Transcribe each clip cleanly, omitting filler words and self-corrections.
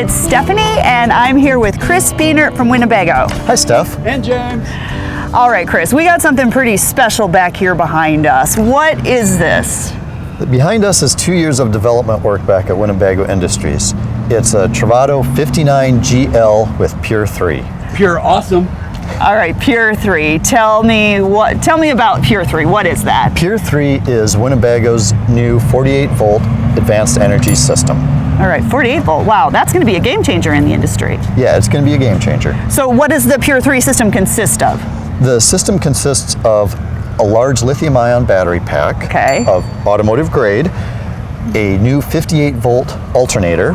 it's Stephanie, and I'm here with Chris Beanert from Winnebago. Hi, Steph. And James. All right, Chris, we got something pretty special back here behind us. What is this? Behind us is 2 years of development work back at Winnebago Industries. It's a Travato 59GL with Pure 3. Pure awesome. All right, Pure 3. Tell me about Pure 3. What is that? Pure 3 is Winnebago's new 48-volt advanced energy system. All right, 48 volt. Wow, that's going to be a game changer in the industry. Yeah, it's going to be a game changer. So what does the Pure 3 system consist of? The system consists of a large lithium-ion battery pack of automotive grade, a new 58-volt alternator,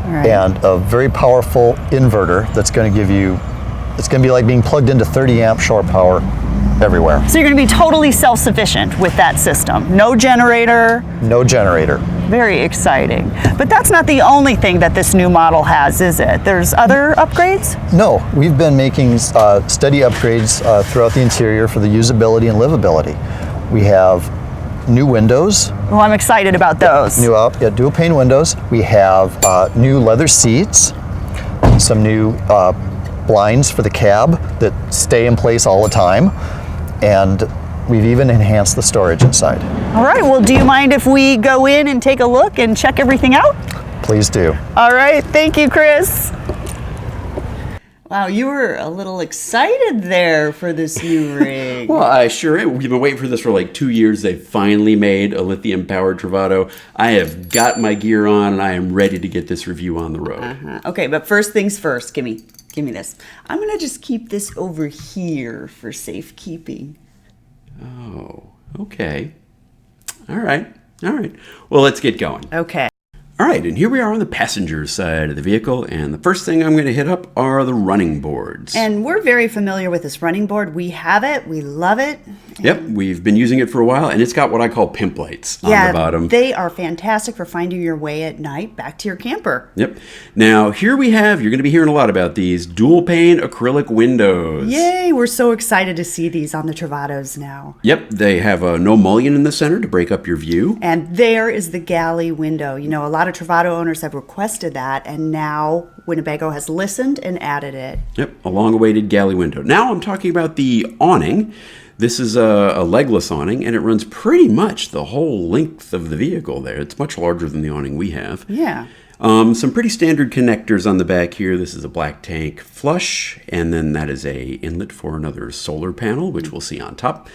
and a very powerful inverter that's going to give you, it's going to be like being plugged into 30 amp shore power everywhere. So you're going to be totally self-sufficient with that system. No generator. No generator. Very exciting. But that's not the only thing that this new model has, is it? There's other upgrades? No, we've been making steady upgrades throughout the interior for the usability and livability. We have new windows. Well, I'm excited about those. New dual pane windows. We have new leather seats, some new blinds for the cab that stay in place all the time, and we've even enhanced the storage inside. All right, well, do you mind if we go in and take a look and check everything out? Please do. All right, thank you, Chris. Wow, you were a little excited there for this new rig. Well, I sure am. We've been waiting for this for like 2 years. They finally made a lithium-powered Travato. I have got my gear on, and I am ready to get this review on the road. Okay, but first things first, give me this. I'm gonna just keep this over here for safekeeping. Oh, okay. All right. Well, let's get going. Okay. All right, and here we are on the passenger side of the vehicle, and the first thing I'm going to hit up are the running boards. And we're very familiar with this running board. We have it. We love it. Yep, we've been using it for a while, and it's got what I call pimp lights on the bottom. They are fantastic for finding your way at night back to your camper. Yep. Now, here we have, you're going to be hearing a lot about these dual pane acrylic windows. Yay, we're so excited to see these on the Travatos now. Yep, they have a no mullion in the center to break up your view. And there is the Galley Window. You know, a lot of Travato owners have requested that, and now Winnebago has listened and added it. Yep, a long-awaited Galley Window. Now I'm talking about the awning. This is a legless awning, and it runs pretty much the whole length of the vehicle there. It's much larger than the awning we have. Yeah. Some pretty standard connectors on the back here. This is a black tank flush, and then that is a inlet for another solar panel, which we'll see on top.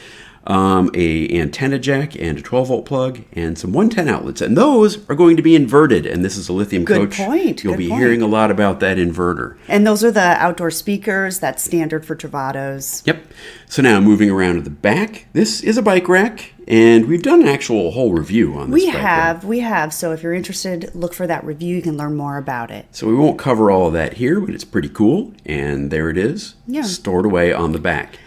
A antenna jack and a 12-volt plug, and some 110 outlets, and those are going to be inverted. And this is a lithium coach. Good point. You'll be hearing a lot about that inverter. And those are the outdoor speakers. That's standard for Travatos. Yep. So now moving around to the back, this is a bike rack, and we've done an actual whole review on this. We have. So if you're interested, look for that review. You can learn more about it. So we won't cover all of that here, but it's pretty cool. And there it is, stored away on the back.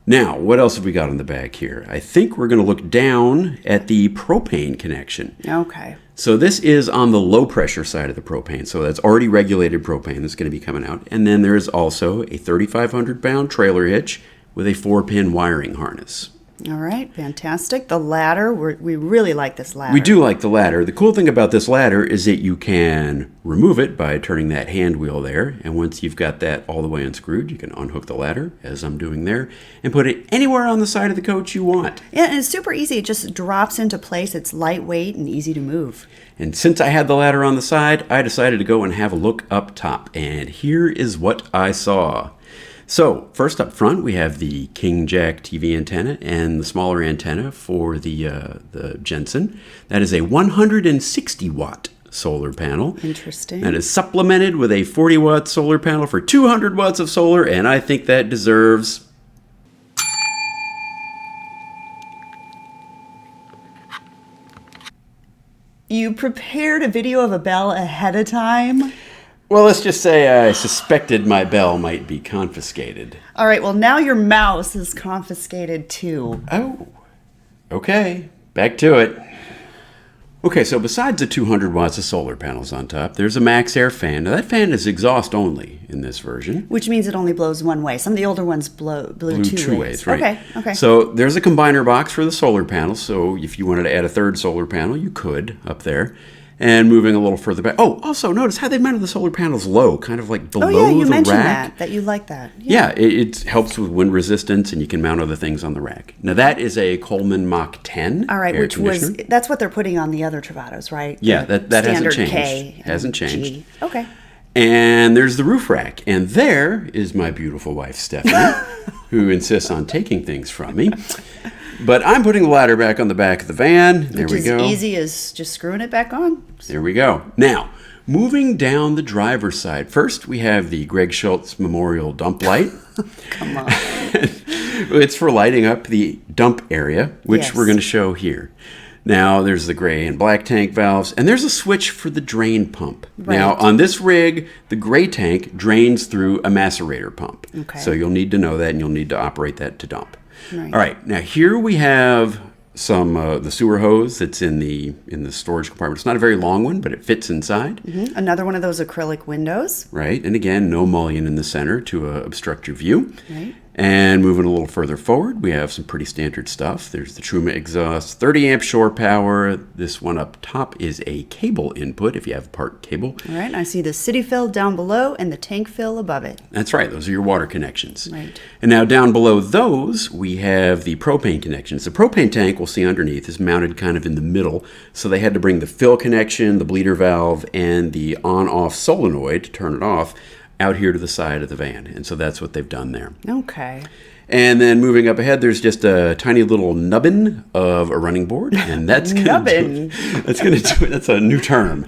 Now, what else have we got on the back here? I think we're going to look down at the propane connection. Okay. So this is on the low pressure side of the propane. So that's already regulated propane that's going to be coming out. And then there is also a 3,500 pound trailer hitch with a 4-pin wiring harness. All right, fantastic. The ladder, we really like this ladder. We do like the ladder. The cool thing about this ladder is that you can remove it by turning that hand wheel there. And once you've got that all the way unscrewed, you can unhook the ladder, as I'm doing there, and put it anywhere on the side of the coach you want. Yeah, and it's super easy. It just drops into place. It's lightweight and easy to move. And since I had the ladder on the side, I decided to go and have a look up top. And here is what I saw. So first up front, we have the King Jack TV antenna and the smaller antenna for the Jensen. That is a 160 watt solar panel. Interesting. That is supplemented with a 40 watt solar panel for 200 watts of solar, and I think that deserves... You prepared a video of a bell ahead of time? Well, let's just say I suspected my bell might be confiscated. All right, well, now your mouse is confiscated too. Oh, okay. Back to it. Okay, so besides the 200 watts of solar panels on top, there's a max air fan. Now that fan is exhaust only in this version. Which means it only blows one way. Some of the older ones blew two ways. Right. Okay. So there's a combiner box for the solar panels. So if you wanted to add a third solar panel, you could up there. And moving a little further back. Oh, also notice how they've mounted the solar panels low, kind of like below the rack. Oh, yeah, you mentioned that you like that. Yeah, it helps with wind resistance, and you can mount other things on the rack. Now, that is a Coleman Mach 10 All right, that's what they're putting on the other Travatos, right? Yeah, that hasn't changed. K hasn't changed. G. Okay. And there's the roof rack. And there is my beautiful wife, Stephanie, who insists on taking things from me. But I'm putting the ladder back on the back of the van. There we go. Which is easy as just screwing it back on. There we go. Now, moving down the driver's side. First, we have the Greg Schultz Memorial Dump Light. Come on. It's for lighting up the dump area, which we're going to show here. Now, there's the gray and black tank valves, and there's a switch for the drain pump. Right. Now, on this rig, the gray tank drains through a macerator pump. Okay. So you'll need to know that, and you'll need to operate that to dump. Right. All right, now here we have some the sewer hose that's in the storage compartment. It's not a very long one, but it fits inside. Mm-hmm. Another one of those acrylic windows. Right, and again, no mullion in the center to obstruct your view. Right. And moving a little further forward, we have some pretty standard stuff. There's the Truma exhaust, 30 amp shore power. This one up top is a cable input if you have part cable. All right, I see the city fill down below and the tank fill above it. That's right, those are your water connections. Right. And now down below those, we have the propane connections. The propane tank, we'll see underneath, is mounted kind of in the middle. So they had to bring the fill connection, the bleeder valve, and the on-off solenoid to turn it off out here to the side of the van. And so that's what they've done there. Okay. And then moving up ahead, there's just a tiny little nubbin of a running board, and that's nubbin. That's a new term.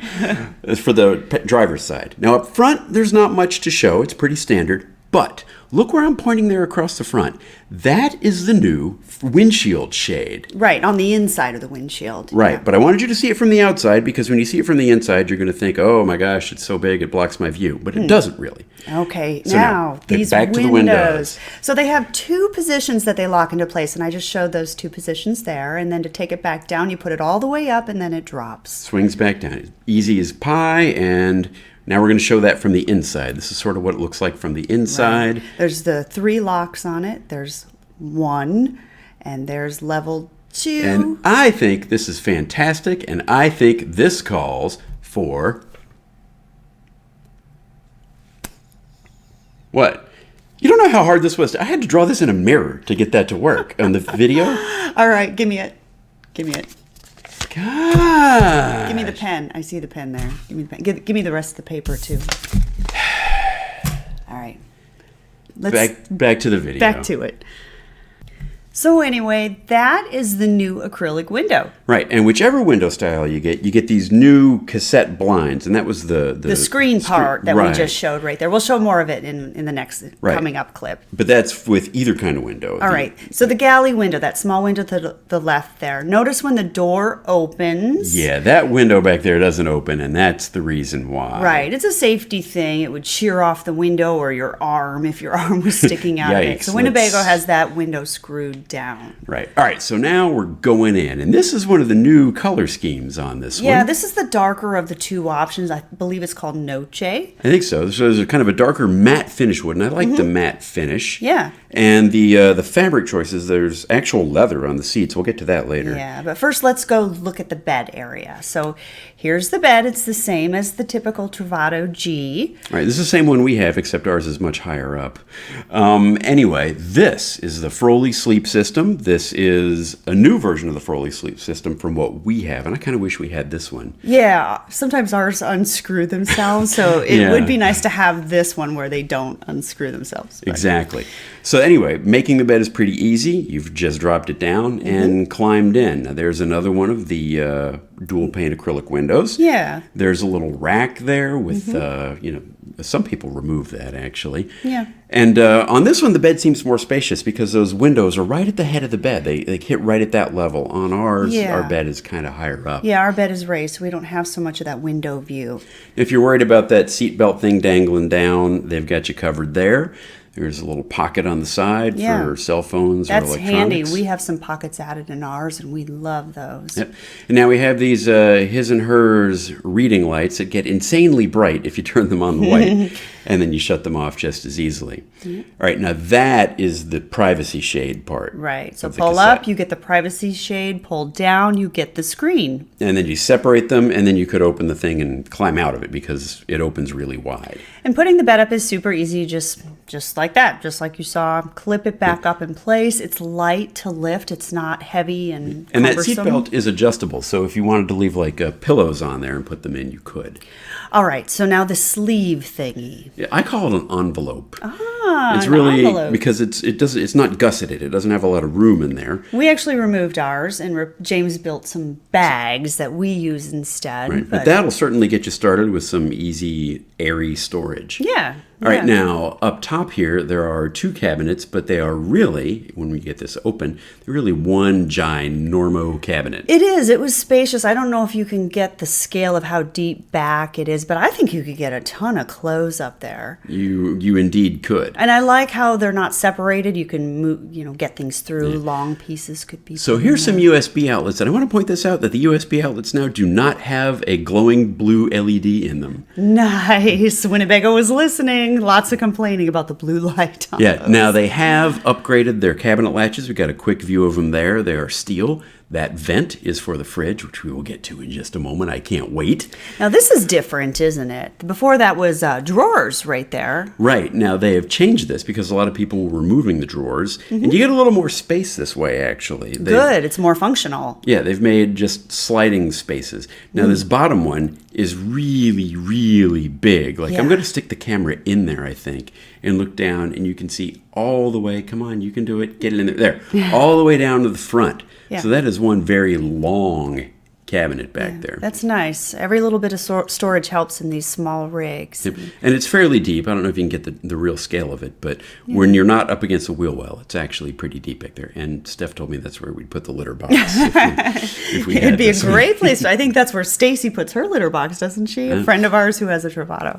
It's for the driver's side. Now up front, there's not much to show. It's pretty standard. But look where I'm pointing there across the front. That is the new windshield shade. Right, on the inside of the windshield. Right, yeah. But I wanted you to see it from the outside, because when you see it from the inside, you're going to think, oh my gosh, it's so big it blocks my view. But it doesn't really. Okay, so now these back to the windows. So they have two positions that they lock into place, and I just showed those two positions there. And then to take it back down, you put it all the way up, and then it drops. Swings back down. Easy as pie, and now we're going to show that from the inside. This is sort of what it looks like from the inside. Right. There's the 3 locks on it. There's 1, and there's level 2. And I think this is fantastic, and I think this calls for... What? You don't know how hard this was. I had to draw this in a mirror to get that to work on the video. All right, give me it. Give me it. God. Give me the pen. I see the pen there. Give me the pen. Give me the rest of the paper too. All right. Back to the video. Back to it. So anyway, that is the new acrylic window. Right, and whichever window style you get these new cassette blinds, and that was the screen part that we just showed right there. We'll show more of it in the next coming up clip. But that's with either kind of window. All right, so the galley window, that small window to the left there. Notice when the door opens. Yeah, that window back there doesn't open, and that's the reason why. Right, it's a safety thing. It would shear off the window or your arm if your arm was sticking out of it. So Winnebago has that window screwed down. Right. All right, so now we're going in, and this is one of the new color schemes on this one. Yeah, this is the darker of the two options. I believe it's called Noche. I think so. So there's a kind of a darker matte finish wood, and I like the matte finish. Yeah. And the fabric choices, there's actual leather on the seats. We'll get to that later. Yeah, but first let's go look at the bed area. So here's the bed. It's the same as the typical Travato G. All right, this is the same one we have, except ours is much higher up. Anyway, this is the Froley sleep system. This is a new version of the Froley sleep system from what we have, and I kind of wish we had this one. Yeah, sometimes ours unscrew themselves, so it would be nice to have this one where they don't unscrew themselves. But. Exactly. So anyway, making the bed is pretty easy. You've just dropped it down and climbed in. Now, there's another one of the dual pane acrylic windows. Yeah. There's a little rack there with, some people remove that actually. Yeah. And on this one, the bed seems more spacious because those windows are right at the head of the bed. They hit right at that level. On ours, our bed is kind of higher up. Yeah, our bed is raised, so we don't have so much of that window view. If you're worried about that seatbelt thing dangling down, they've got you covered there. There's a little pocket on the side for cell phones or electronics. That's handy. We have some pockets added in ours, and we love those. Yep. And now we have these his and hers reading lights that get insanely bright if you turn them on the white, and then you shut them off just as easily. All right, now that is the privacy shade part. Right. So pull up, you get the privacy shade. Pull down, you get the screen. And then you separate them, and then you could open the thing and climb out of it because it opens really wide. And putting the bed up is super easy, just like that, just like you saw. Clip it back up in place. It's light to lift. It's not heavy and cumbersome. And that seat belt is adjustable, so if you wanted to leave like pillows on there and put them in, you could. All right, so now the sleeve thingy. Yeah, I call it an envelope. It's really envelope. Because it's not gusseted. It doesn't have a lot of room in there. We actually removed ours, and James built some bags that we use instead. Right, but that'll certainly get you started with some easy, airy storage. Yeah. All right, now up top here, there are two cabinets, but they are really, when we get this open, they're really one ginormo cabinet. It is. It was spacious. I don't know if you can get the scale of how deep back it is, but I think you could get a ton of clothes up there. You indeed could. And I like how they're not separated. You can move, get things through. Long pieces could be. So here's some USB outlets, and I want to point this out that the USB outlets now do not have a glowing blue LED in them. Nice. Winnebago was listening. Lots of complaining about the blue light on those. Now they have upgraded their cabinet latches. We've got a quick view of them there. They are steel. That vent is for the fridge, which we will get to in just a moment. I can't wait. Now this is different, isn't it? Before that was drawers right there. Right. Now they have changed this because a lot of people were removing the drawers. And you get a little more space this way, actually. Good. It's more functional. Yeah, they've made just sliding spaces. Now this bottom one is really, really big. Like I'm going to stick the camera in there, I think, and look down, and you can see all the way. Come on, you can do it. Get it in there. There. All the way down to the front. Yeah. So that is one very long cabinet back there. That's nice. Every little bit of storage helps in these small rigs. Yep. And it's fairly deep. I don't know if you can get the real scale of it, but when you're not up against a wheel well, it's actually pretty deep back there. And Steph told me that's where we'd put the litter box. if we It'd be a great place. I think that's where Stacy puts her litter box, doesn't she? A friend of ours who has a Travato.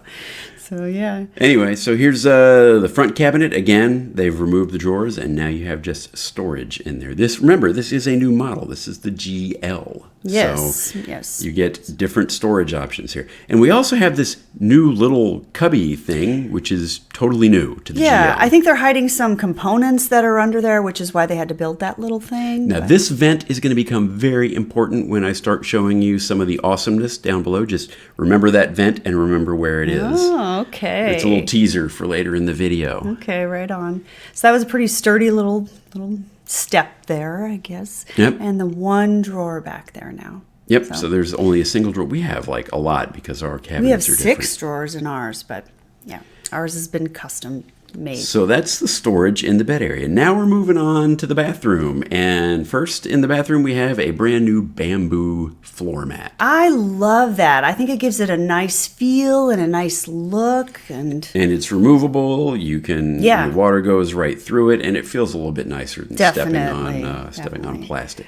So, yeah. Anyway, so here's the front cabinet. Again, they've removed the drawers, and now you have just storage in there. Remember, this is a new model. This is the GL. Yes, so you get different storage options here. And we also have this new little cubby thing, which is totally new to the GL. Yeah, I think they're hiding some components that are under there, which is why they had to build that little thing. Now, this vent is going to become very important when I start showing you some of the awesomeness down below. Just remember that vent and remember where it is. Oh, okay. It's a little teaser for later in the video. Okay, right on. So that was a pretty sturdy little step there, I guess. Yep. And the one drawer back there now. Yep. So there's only a single drawer. We have like a lot because our cabinets are different. We have 6 drawers in ours, but yeah, ours has been custom made. So that's the storage in the bed area. Now we're moving on to the bathroom. And first in the bathroom, we have a brand new bamboo floor mat. I love that. I think it gives it a nice feel and a nice look. And it's removable. You can, the water goes right through it, and it feels a little bit nicer than stepping on plastic.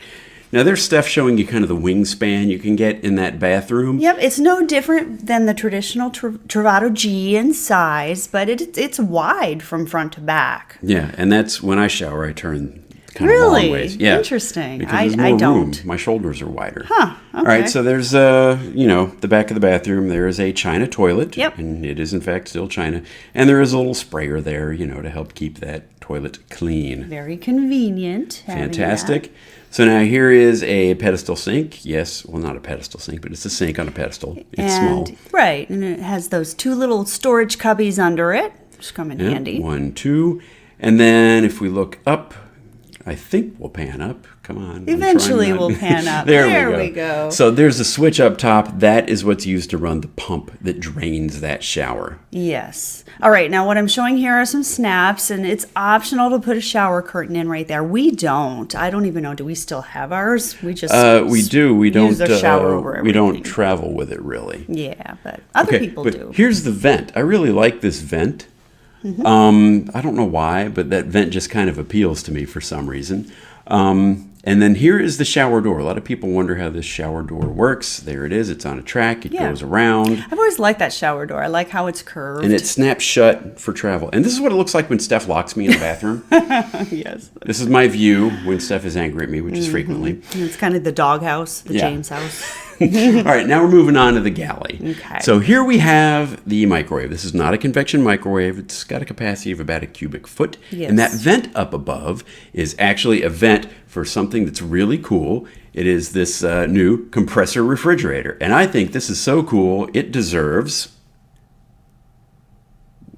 Now, there's Steph showing you kind of the wingspan you can get in that bathroom. Yep, it's no different than the traditional Travato G in size, but it's wide from front to back. Yeah, and that's when I shower, I turn kind of long ways. Yeah, interesting. Because there's more room. My shoulders are wider. Huh, okay. All right, so there's, the back of the bathroom. There is a china toilet. Yep. And it is, in fact, still china. And there is a little sprayer there, to help keep that toilet clean. Very convenient. Fantastic. So now here is a pedestal sink. Yes, well, not a pedestal sink, but it's a sink on a pedestal. It's small. Right, and it has those 2 little storage cubbies under it, which come in handy. 1, 2. And then if we look up, I think we'll pan up. Come on. Eventually we'll pan up. there we go. So there's a switch up top. That is what's used to run the pump that drains that shower. Yes. All right. Now what I'm showing here are some snaps, and it's optional to put a shower curtain in right there. We don't. I don't even know. Do we still have ours? We just we do. We don't. Use a shower over everything. We don't travel with it really. Yeah, but other people do. Here's the vent. I really like this vent. I don't know why, but that vent just kind of appeals to me for some reason. And then here is the shower door. A lot of people wonder how this shower door works. There it is. It's on a track. It goes around. I've always liked that shower door. I like how it's curved. And it snaps shut for travel. And this is what it looks like when Steph locks me in the bathroom. Yes. This is my view when Steph is angry at me, which is frequently. It's kind of the doghouse, the James house. All right, now we're moving on to the galley. Okay. So here we have the microwave. This is not a convection microwave. It's got a capacity of about a cubic foot. Yes. And that vent up above is actually a vent for something that's really cool. It is this new compressor refrigerator. And I think this is so cool, it deserves...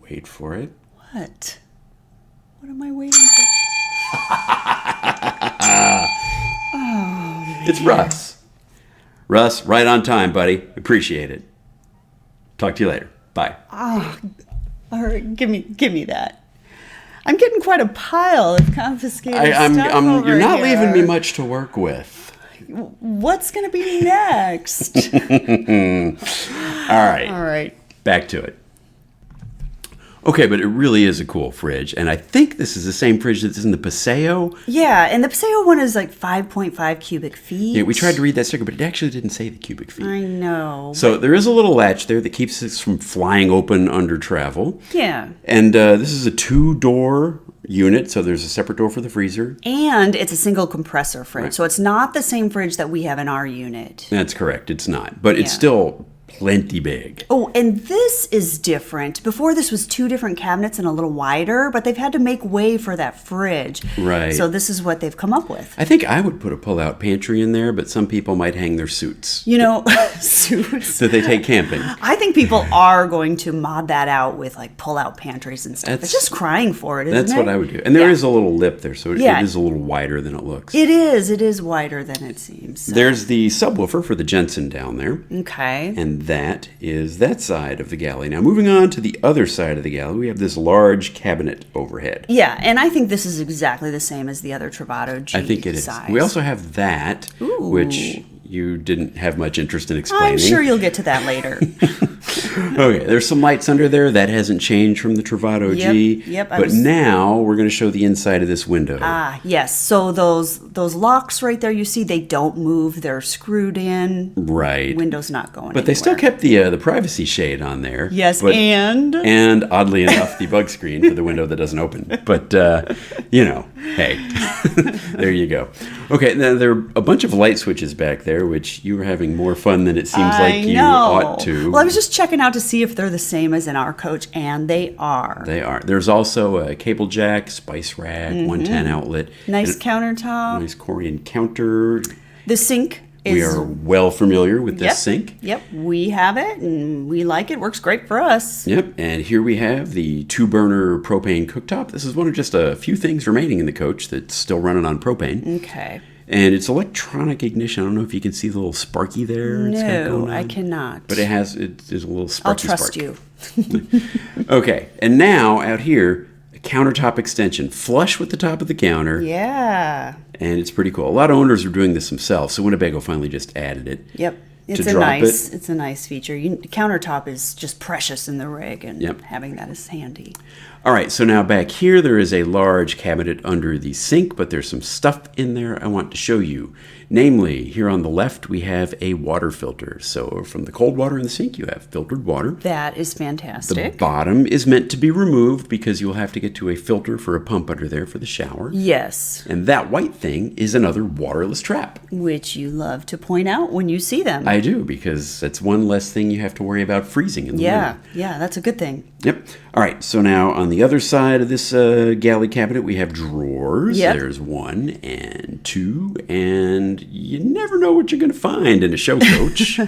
Wait for it. What? What am I waiting for? It's Russ. Russ, right on time, buddy. Appreciate it. Talk to you later. Bye. Oh, all right, give me that. I'm getting quite a pile of confiscated stuff over You're not here. leaving me much to work with. What's going to be next? All right. All right. Back to it. Okay, but it really is a cool fridge, and I think this is the same fridge that's in the Paseo. Yeah, and the Paseo one is like 5.5 cubic feet. Yeah, we tried to read that sticker, but it actually didn't say the cubic feet. I know. So there is a little latch there that keeps this from flying open under travel. Yeah. And this is a 2-door unit, so there's a separate door for the freezer. And it's a single compressor fridge, Right. so it's not the same fridge that we have in our unit. That's correct, it's not. But it's still plenty big. Oh, and this is different. Before this was 2 different cabinets and a little wider, but they've had to make way for that fridge. Right. So this is what they've come up with. I think I would put a pull-out pantry in there, but some people might hang their suits. You know, suits. That they take camping. I think people are going to mod that out with like pull-out pantries and stuff. It's just crying for it, isn't it? That's what I would do. And there is a little lip there, so it is a little wider than it looks. It is wider than it seems. So. There's the subwoofer for the Jensen down there. Okay. And that is that side of the galley. Now, moving on to the other side of the galley, we have this large cabinet overhead. Yeah, and I think this is exactly the same as the other Travato G I think it is. size. We also have that, which you didn't have much interest in explaining. I'm sure you'll get to that later. Okay, there's some lights under there. That hasn't changed from the Travato G. Yep. But now we're going to show the inside of this window. Ah, yes. So those locks right there, you see, they don't move. They're screwed in. Right. Window's not going But anywhere. they still kept the privacy shade on there. Yes, but, and oddly enough, the bug screen for the window that doesn't open. But, hey, there you go. Okay, now there are a bunch of light switches back there, which you were having more fun than it seems like you ought to. Well, I was just checking out to see if they're the same as in our coach, and they are. They are. There's also a cable jack, spice rack, 110 outlet. Nice countertop. Nice Korean counter. The sink is... We are well familiar with this sink. Yep, we have it, and we like it. Works great for us. Yep, and here we have the 2-burner propane cooktop. This is one of just a few things remaining in the coach that's still running on propane. Okay. And it's electronic ignition. I don't know if you can see the little sparky there. No, I cannot. But it is a little sparky I'll trust spark. you. Okay, and now out here, a countertop extension, flush with the top of the counter. Yeah. And it's pretty cool. A lot of owners are doing this themselves, so Winnebago finally just added it. Yep. It's a nice feature. Countertop is just precious in the rig, and having that is handy. All right, so now back here, there is a large cabinet under the sink, but there's some stuff in there I want to show you. Namely, here on the left, we have a water filter. So from the cold water in the sink, you have filtered water. That is fantastic. The bottom is meant to be removed because you'll have to get to a filter for a pump under there for the shower. Yes. And that white thing is another waterless trap. Which you love to point out when you see them. I do, because that's one less thing you have to worry about freezing in the winter. Yeah, that's a good thing. Yep. All right, so now on the other side of this galley cabinet, we have drawers. Yep. There's 1 and 2, and you never know what you're going to find in a show coach.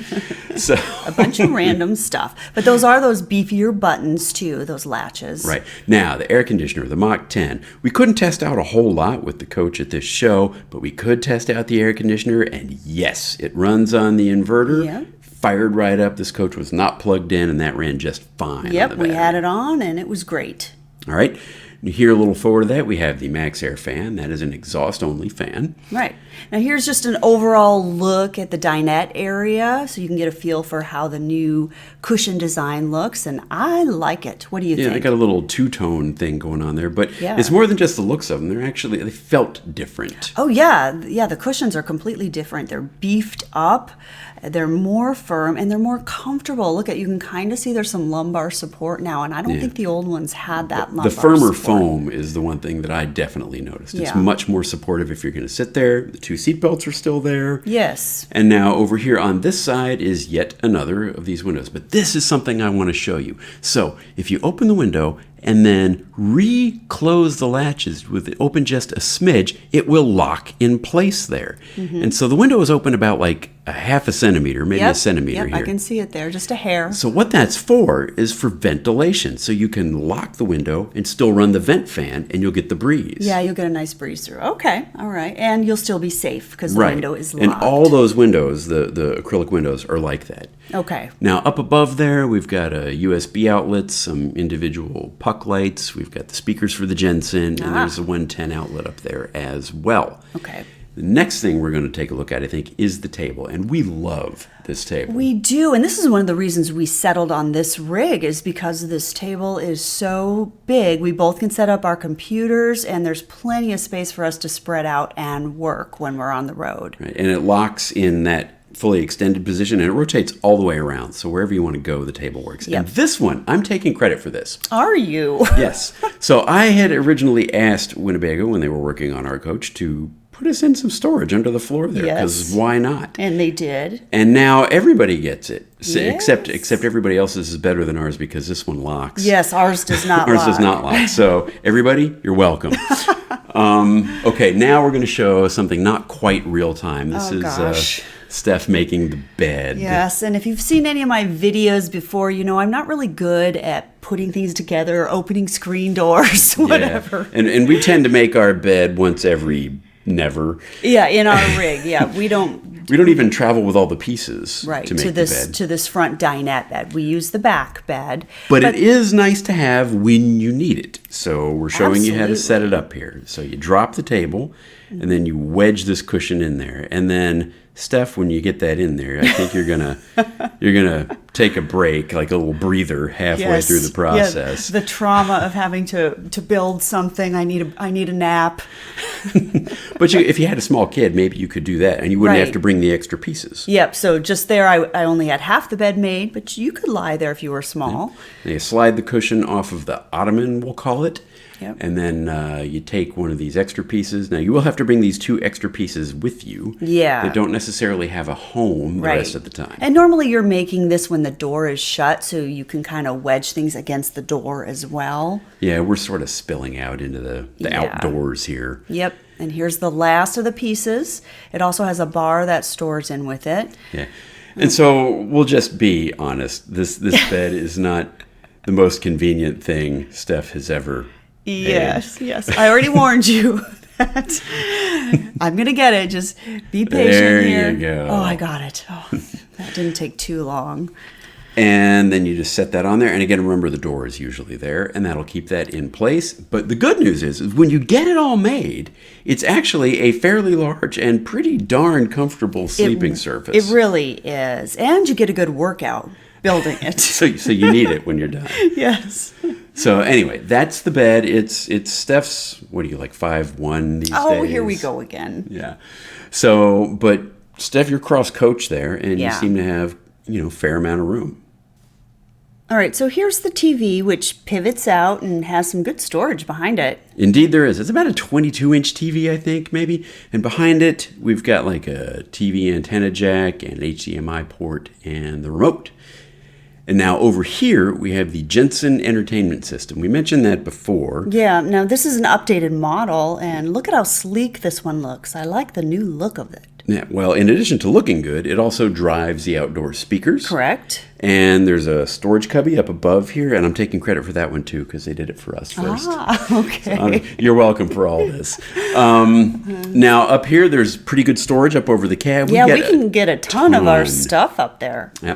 So a bunch of random stuff. But those are those beefier buttons, too, those latches. Right. Now, the air conditioner, the Mach 10, we couldn't test out a whole lot with the coach at this show, but we could test out the air conditioner, and yes, it runs on the inverter. Yep. Fired right up. This coach was not plugged in, and that ran just fine. Yep, we had it on, and it was great. All right. Here a little forward of that, we have the Max Air fan. That is an exhaust-only fan. Right. Now here's just an overall look at the dinette area, so you can get a feel for how the new cushion design looks, and I like it. What do you think? Yeah, they got a little two-tone thing going on there, but it's more than just the looks of them. They felt different. Oh, yeah. Yeah, the cushions are completely different. They're beefed up. They're more firm and they're more comfortable. Look at, you can kind of see there's some lumbar support now, and I don't think the old ones had that lumbar support. The firmer foam is the one thing that I definitely noticed. It's much more supportive if you're going to sit there. The 2 seat belts are still there. Yes. And now over here on this side is yet another of these windows. But this is something I want to show you. So if you open the window and then re-close the latches with it open just a smidge, it will lock in place there. And so the window is open about like a half a centimeter, maybe a centimeter here. I can see it there, just a hair. So what that's for is for ventilation. So you can lock the window and still run the vent fan, and you'll get the breeze. Yeah, you'll get a nice breeze through. Okay, all right. And you'll still be safe because the window is locked. And all those windows, the acrylic windows, are like that. Okay. Now up above there, we've got a USB outlet, some individual puck lights. We've got the speakers for the Jensen, and there's a 110 outlet up there as well. Okay. The next thing we're going to take a look at, I think, is the table. And we love this table. We do. And this is one of the reasons we settled on this rig, is because this table is so big. We both can set up our computers, and there's plenty of space for us to spread out and work when we're on the road. Right. And it locks in that fully extended position, and it rotates all the way around. So wherever you want to go, the table works. Yep. And this one, I'm taking credit for this. Are you? Yes. So I had originally asked Winnebago, when they were working on our coach, to put us in some storage under the floor there, because why not? And they did. And now everybody gets it, except everybody else's is better than ours because this one locks. Yes, ours does not lock. Ours does not lock. So everybody, you're welcome. Okay, now we're going to show something not quite real time. This is Steph making the bed. Yes, and if you've seen any of my videos before, you know I'm not really good at putting things together, opening screen doors, whatever. Yeah. And we tend to make our bed once every never. Yeah, in our rig. Yeah, we don't even travel with all the pieces to make the bed. To this front dinette bed. We use the back bed. But it is nice to have when you need it. So we're showing you how to set it up here. So you drop the table, and then you wedge this cushion in there. And then, Steph, when you get that in there, I think you're gonna take a break, like a little breather halfway through the process. Yeah, the trauma of having to build something. I need a nap. But if you had a small kid, maybe you could do that, and you wouldn't have to bring the extra pieces. Yep. So just there, I only had half the bed made, but you could lie there if you were small. Yeah. And you slide the cushion off of the ottoman, we'll call it. Yep. And then you take one of these extra pieces. Now, you will have to bring these 2 extra pieces with you. Yeah. They don't necessarily have a home the rest of the time. And normally you're making this when the door is shut, so you can kind of wedge things against the door as well. Yeah, we're sort of spilling out into the outdoors here. Yep. And here's the last of the pieces. It also has a bar that stores in with it. Yeah. And so we'll just be honest. This bed is not the most convenient thing Steph has ever Yes. I already warned you that I'm going to get it. Just be patient here. There you go. Oh, I got it. Oh, that didn't take too long. And then you just set that on there. And again, remember the door is usually there, and that'll keep that in place. But the good news is when you get it all made, it's actually a fairly large and pretty darn comfortable sleeping surface. It really is. And you get a good workout building it. So you need it when you're done. Yes. So anyway, that's the bed. It's Steph's, what are you, like 5'1" these days? Oh, here we go again. Yeah. So, but Steph, you're cross coach there, and you seem to have, fair amount of room. All right, so here's the TV, which pivots out and has some good storage behind it. Indeed there is. It's about a 22-inch TV, I think, maybe. And behind it, we've got like a TV antenna jack and an HDMI port and the remote. And now over here, we have the Jensen entertainment system. We mentioned that before. Yeah, now this is an updated model, and look at how sleek this one looks. I like the new look of it. Yeah, well, in addition to looking good, it also drives the outdoor speakers. Correct. And there's a storage cubby up above here, and I'm taking credit for that one too because they did it for us first. Okay. So, you're welcome for all this. Now up here, there's pretty good storage up over the cab. We can get a ton of our stuff up there. Yeah.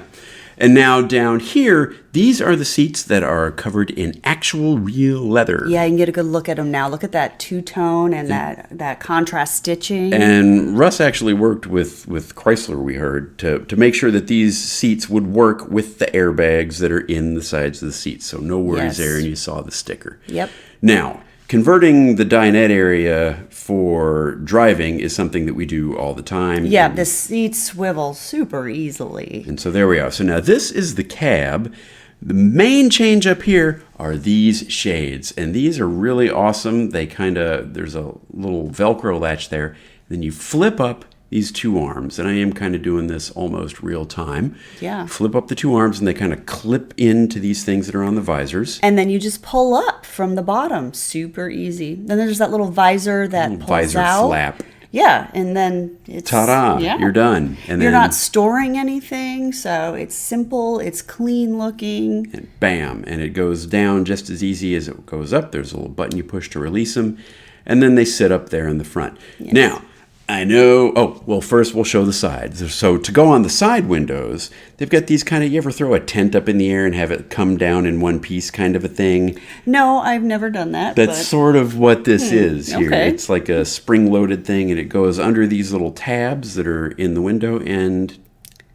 And now down here, these are the seats that are covered in actual real leather. Yeah, you can get a good look at them now. Look at that two-tone and that contrast stitching. And Russ actually worked with Chrysler, we heard, to make sure that these seats would work with the airbags that are in the sides of the seats. So no worries there, and you saw the sticker. Yep. Now, converting the dinette area for driving is something that we do all the time. Yeah, the seats swivel super easily. And so there we are. So now this is the cab. The main change up here are these shades. And these are really awesome. There's a little Velcro latch there. Then you flip up these two arms, and I am kind of doing this almost real time. Yeah. Flip up the two arms, and they kind of clip into these things that are on the visors. And then you just pull up from the bottom. Super easy. Then there's that little visor that pulls visor out. flap. Yeah, and then it's... Ta-da! Yeah. You're done. And you're then, not storing anything, so it's simple, it's clean looking. And bam! And it goes down just as easy as it goes up. There's a little button you push to release them. And then they sit up there in the front. Yes. Now, I know, first we'll show the sides. So to go on the side windows, they've got these kind of, you ever throw a tent up in the air and have it come down in one piece kind of a thing? No, I've never done that. That's sort of what this is here. Okay. It's like a spring-loaded thing, and it goes under these little tabs that are in the window, and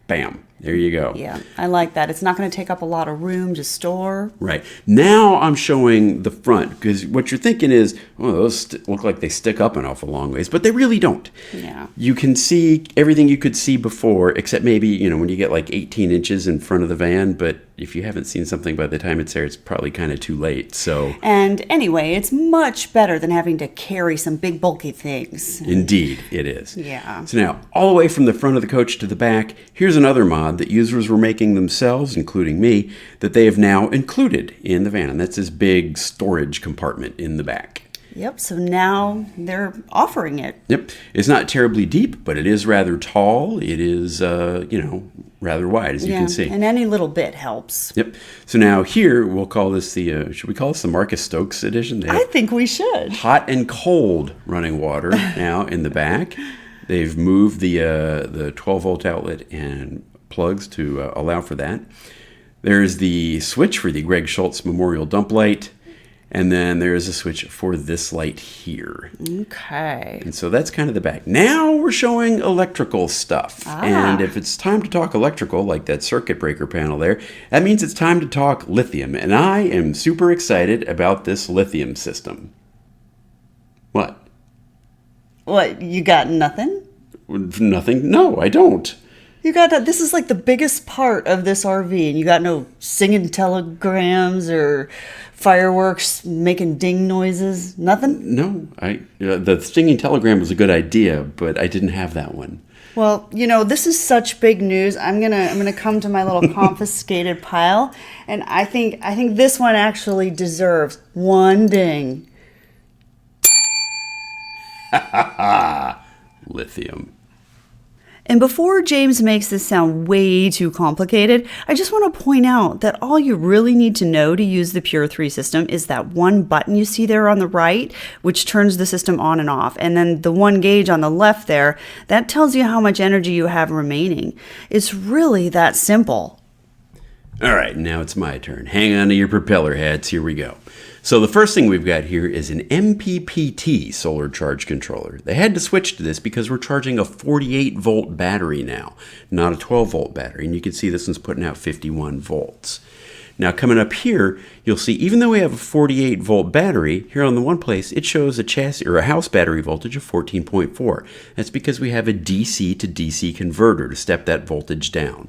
bam. There you go. Yeah, I like that. It's not going to take up a lot of room to store. Right. Now I'm showing the front, because what you're thinking is, those look like they stick up an awful long ways, but they really don't. Yeah. You can see everything you could see before, except maybe, when you get like 18 inches in front of the van, but if you haven't seen something by the time it's there, it's probably kind of too late. So. And anyway, it's much better than having to carry some big bulky things. Indeed, it is. Yeah. So now, all the way from the front of the coach to the back, here's another mod that users were making themselves, including me, that they have now included in the van. And that's this big storage compartment in the back. Yep, so now they're offering it. Yep. It's not terribly deep, but it is rather tall. It is, rather wide, as you can see. And any little bit helps. Yep. So now here, we'll call this should we call this the Marcus Stokes edition? I think we should. Hot and cold running water now in the back. They've moved the 12-volt outlet and plugs to allow for that. There's the switch for the Greg Schultz Memorial Dump Light. And then there's a switch for this light here. Okay. And so that's kind of the back. Now we're showing electrical stuff. And if it's time to talk electrical, like that circuit breaker panel there, that means it's time to talk lithium. And I am super excited about this lithium system. What? What, you got nothing? Nothing? No, I don't. You got this is like the biggest part of this RV, and you got no singing telegrams or fireworks making ding noises. Nothing. No, the stinging telegram was a good idea, but I didn't have that one. Well, this is such big news. I'm gonna come to my little confiscated pile, and I think this one actually deserves one ding. Lithium. And before James makes this sound way too complicated, I just want to point out that all you really need to know to use the Pure 3 system is that one button you see there on the right, which turns the system on and off. And then the one gauge on the left there, that tells you how much energy you have remaining. It's really that simple. All right, now it's my turn. Hang on to your propeller hats. Here we go. So the first thing we've got here is an MPPT solar charge controller. They had to switch to this because we're charging a 48-volt battery now, not a 12-volt battery. And you can see this one's putting out 51 volts. Now coming up here, you'll see even though we have a 48-volt battery, here on the one place, it shows a chassis or a house battery voltage of 14.4. That's because we have a DC to DC converter to step that voltage down.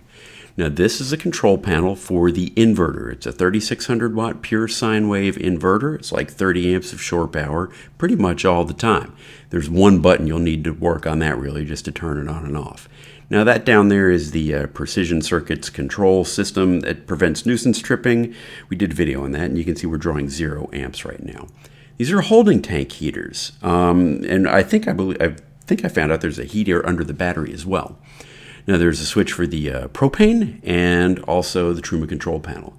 Now this is a control panel for the inverter. It's a 3600 watt pure sine wave inverter. It's like 30 amps of shore power pretty much all the time. There's one button you'll need to work on that really just to turn it on and off. Now that down there is the precision circuits control system that prevents nuisance tripping. We did a video on that and you can see we're drawing 0 amps right now. These are holding tank heaters. And I think I found out there's a heater under the battery as well. Now there's a switch for the propane and also the Truma control panel.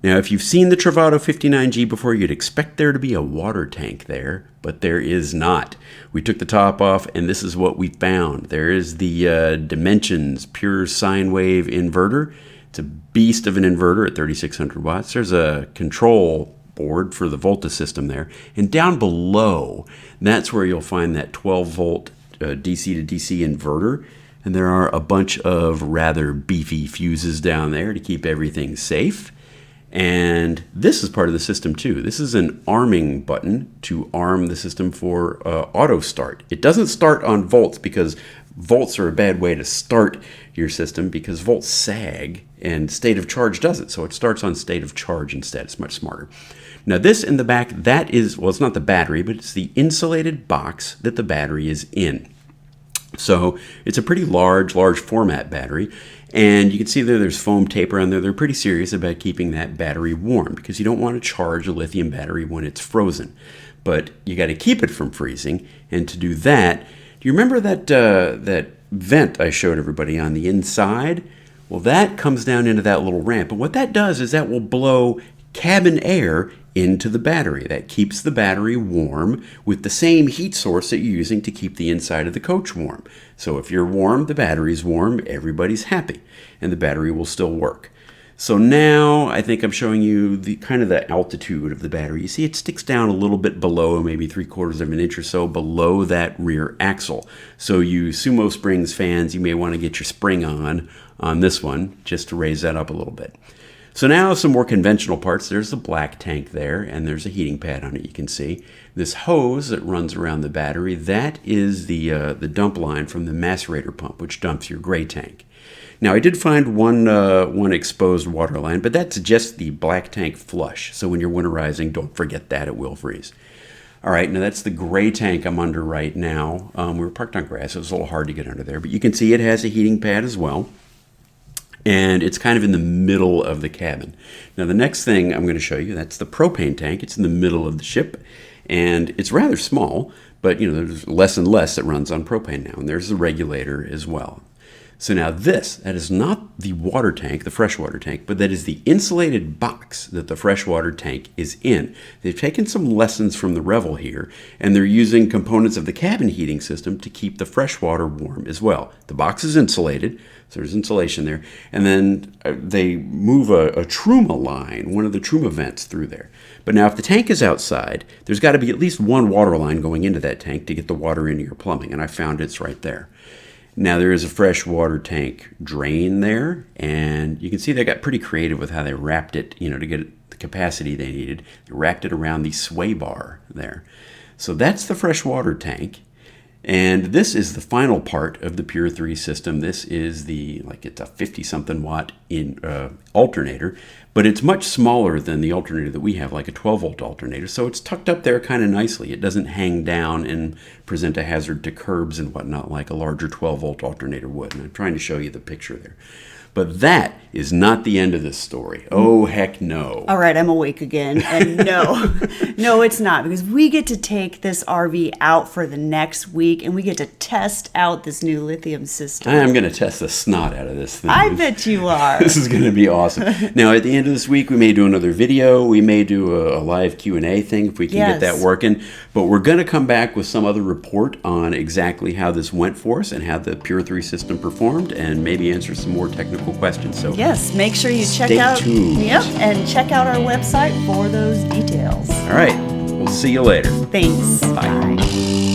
Now if you've seen the Travato 59G before, you'd expect there to be a water tank there, but there is not. We took the top off and this is what we found. There is the Dimensions pure sine wave inverter. It's a beast of an inverter at 3,600 watts. There's a control board for the Volta system there. And down below, that's where you'll find that 12 volt DC to DC inverter. And there are a bunch of rather beefy fuses down there to keep everything safe. And this is part of the system too. This is an arming button to arm the system for auto start. It doesn't start on volts because volts are a bad way to start your system because volts sag and state of charge does it. So it starts on state of charge instead. It's much smarter. Now this in the back, that is, well, it's not the battery, but it's the insulated box that the battery is in. So it's a pretty large format battery. And you can see there's foam tape around there. They're pretty serious about keeping that battery warm because you don't want to charge a lithium battery when it's frozen. But you got to keep it from freezing. And to do that, do you remember that vent I showed everybody on the inside? Well, that comes down into that little ramp. And what that does is that will blow cabin air into the battery. That keeps the battery warm with the same heat source that you're using to keep the inside of the coach warm. So if you're warm, the battery's warm, everybody's happy, and the battery will still work. So now I think I'm showing you the kind of the altitude of the battery. You see it sticks down a little bit below, maybe 3/4 of an inch or so below that rear axle. So you Sumo Springs fans, you may want to get your spring on this one just to raise that up a little bit. So now some more conventional parts. There's the black tank there, and there's a heating pad on it, you can see. This hose that runs around the battery, that is the dump line from the macerator pump, which dumps your gray tank. Now, I did find one exposed water line, but that's just the black tank flush. So when you're winterizing, don't forget that, it will freeze. All right, now that's the gray tank I'm under right now. We were parked on grass, so it was a little hard to get under there, but you can see it has a heating pad as well. And it's kind of in the middle of the cabin. Now the next thing I'm going to show you, that's the propane tank. It's in the middle of the ship, and it's rather small, but you know there's less and less that runs on propane now, and there's the regulator as well. So now that is not the water tank, the freshwater tank, but that is the insulated box that the freshwater tank is in. They've taken some lessons from the Revel here, and they're using components of the cabin heating system to keep the freshwater warm as well. The box is insulated, so there's insulation there, and then they move a Truma line, one of the Truma vents through there. But now if the tank is outside, there's got to be at least one water line going into that tank to get the water into your plumbing, and I found it's right there. Now there is a freshwater tank drain there, and you can see they got pretty creative with how they wrapped it, you know, to get the capacity they needed. They wrapped it around the sway bar there. So that's the freshwater tank. And this is the final part of the Pure 3 system. This is it's a 50-something watt alternator, but it's much smaller than the alternator that we have, like a 12-volt alternator. So it's tucked up there kind of nicely. It doesn't hang down and present a hazard to curbs and whatnot like a larger 12-volt alternator would. And I'm trying to show you the picture there. But that is not the end of this story. Oh, heck no. All right, I'm awake again. And no, it's not. Because we get to take this RV out for the next week, and we get to test out this new lithium system. I'm going to test the snot out of this thing. I bet you are. This is going to be awesome. Now, at the end of this week, we may do another video. We may do a live Q&A thing if we can get that working. But we're going to come back with some other report on exactly how this went for us and how the Pure 3 system performed, and maybe answer some more technical questions. So yes, make sure you check out and check out our website for those details. All right, we'll see you later. Thanks. Bye.